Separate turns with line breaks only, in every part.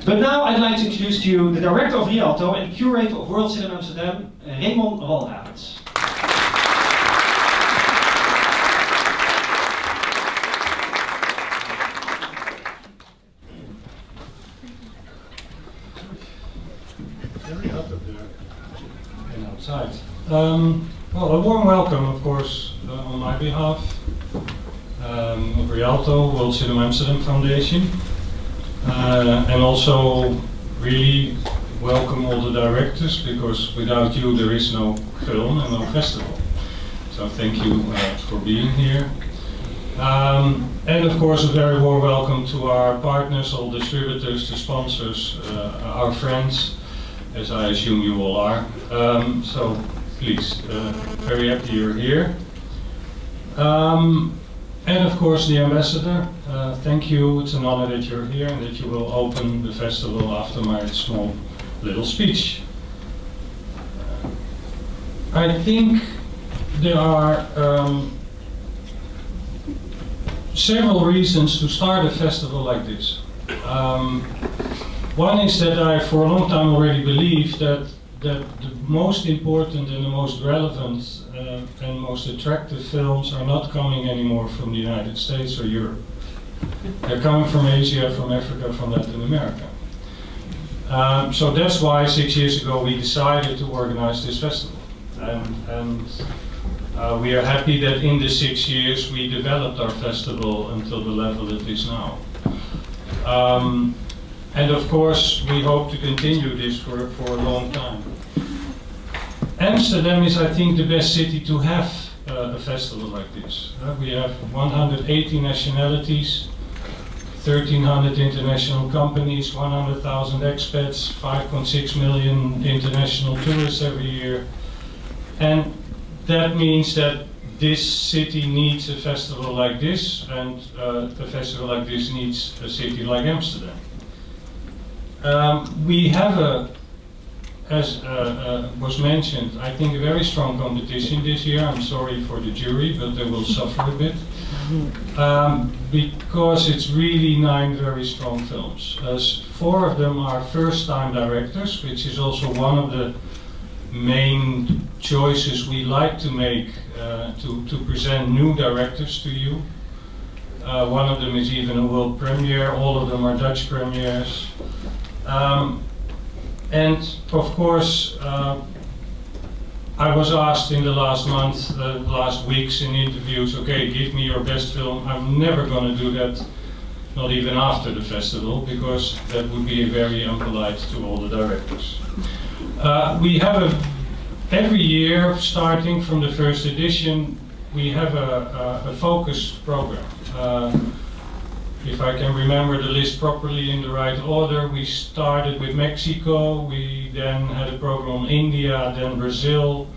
But now I'd like to introduce to you the director of Rialto and curator of World Cinema Amsterdam, Raymond Walravens.
Very hot up there and outside. Well, a warm welcome, of course, on my behalf of Rialto, World Cinema Amsterdam Foundation, and also really welcome all the directors, because without you there is no film and no festival. So thank you for being here. And of course a very warm welcome to our partners, all distributors, the sponsors, our friends, as I assume you all are. So please, very happy you're here. And of course the ambassador, thank you, it's an honor that you're here and that you will open the festival after my small little speech. I think there are several reasons to start a festival like this. One is that I for a long time already believed that the most important and the most relevant and most attractive films are not coming anymore from the United States or Europe. They're coming from Asia, from Africa, from Latin America. So that's why 6 years ago we decided to organize this festival. And we are happy that in the 6 years we developed our festival until the level it is now. And of course we hope to continue this for a long time. Amsterdam is, I think, the best city to have a festival like this. We have 180 nationalities, 1,300 international companies, 100,000 expats, 5.6 million international tourists every year. And that means that this city needs a festival like this, and a festival like this needs a city like Amsterdam. We have as was mentioned, I think a very strong competition this year. I'm sorry for the jury, but they will suffer a bit. Because it's really 9 very strong films. 4 of them are first-time directors, which is also one of the main choices we like to make to present new directors to you. One of them is even a world premiere, all of them are Dutch premieres. And of course, I was asked in the last month, last weeks in interviews, okay, give me your best film. I'm never going to do that, not even after the festival, because that would be very impolite to all the directors. We have every year, starting from the first edition, we have a focused program. If I can remember the list properly in the right order, we started with Mexico, we then had a program on India, then Brazil,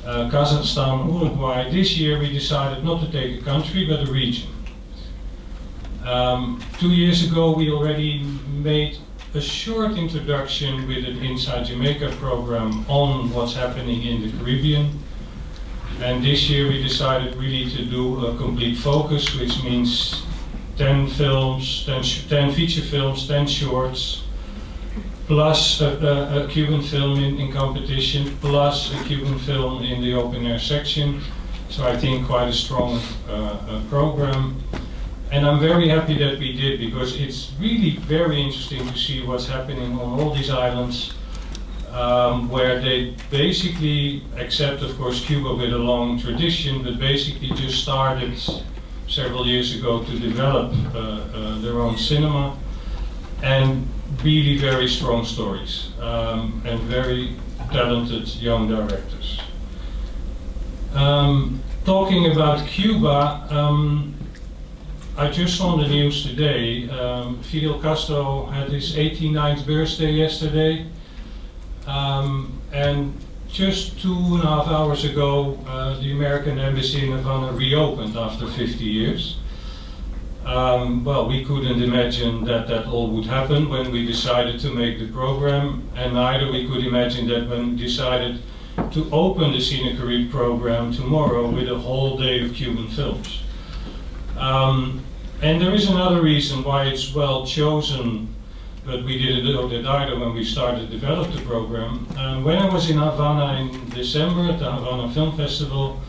Kazakhstan, Uruguay. This year we decided not to take a country, but a region. 2 years ago we already made a short introduction with an Inside Jamaica program on what's happening in the Caribbean. And this year we decided really to do a complete focus, which means 10 films, 10 feature films, 10 shorts, plus a Cuban film in competition, plus a Cuban film in the open air section. So I think quite a strong program. And I'm very happy that we did, because it's really very interesting to see what's happening on all these islands, where they basically, except of course Cuba with a long tradition, but basically just started several years ago to develop their own cinema, and really very strong stories, and very talented young directors. Talking about Cuba, I just saw on the news today, Fidel Castro had his 89th birthday yesterday, and just 2.5 hours ago, the American Embassy in Havana reopened after 50 years. Well, we couldn't imagine that all would happen when we decided to make the program, and neither we could imagine that when we decided to open the Cine Caribe program tomorrow with a whole day of Cuban films. And there is another reason why it's well chosen but we didn't know that either when we started to develop the program. When I was in Havana in December at the Havana Film Festival,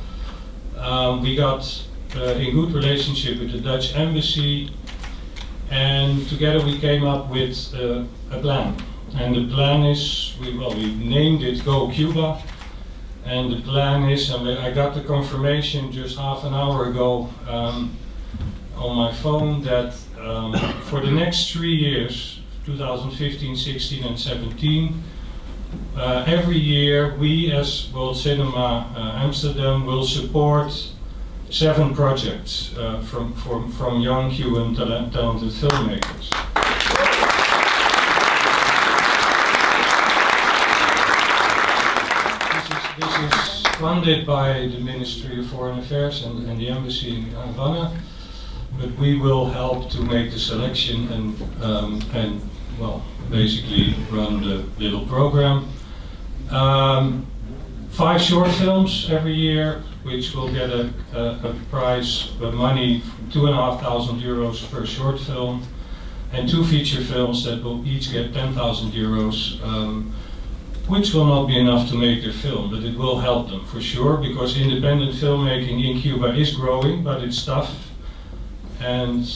we got in good relationship with the Dutch embassy, and together we came up with a plan. And the plan is, we named it GO CUBA, and the plan is, and I got the confirmation just half an hour ago on my phone that for the next 3 years, 2015, 16 and 17, every year we as World Cinema Amsterdam will support 7 projects from young Cuban talented filmmakers. This is funded by the Ministry of Foreign Affairs and the Embassy in Havana, but we will help to make the selection and well, basically run the little program. 5 short films every year, which will get a prize of money, €2,500 per short film, and 2 feature films that will each get €10,000, which will not be enough to make their film, but it will help them for sure, because independent filmmaking in Cuba is growing, but it's tough. And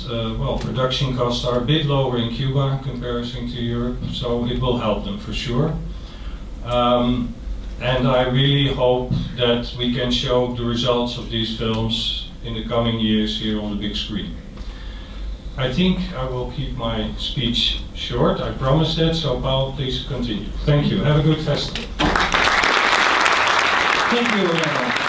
well, production costs are a bit lower in Cuba in comparison to Europe, so it will help them for sure. And I really hope that we can show the results of these films in the coming years here on the big screen. I think I will keep my speech short, I promise that, so Paul, please continue. Thank you, have a good festival.
Thank you, Raymond.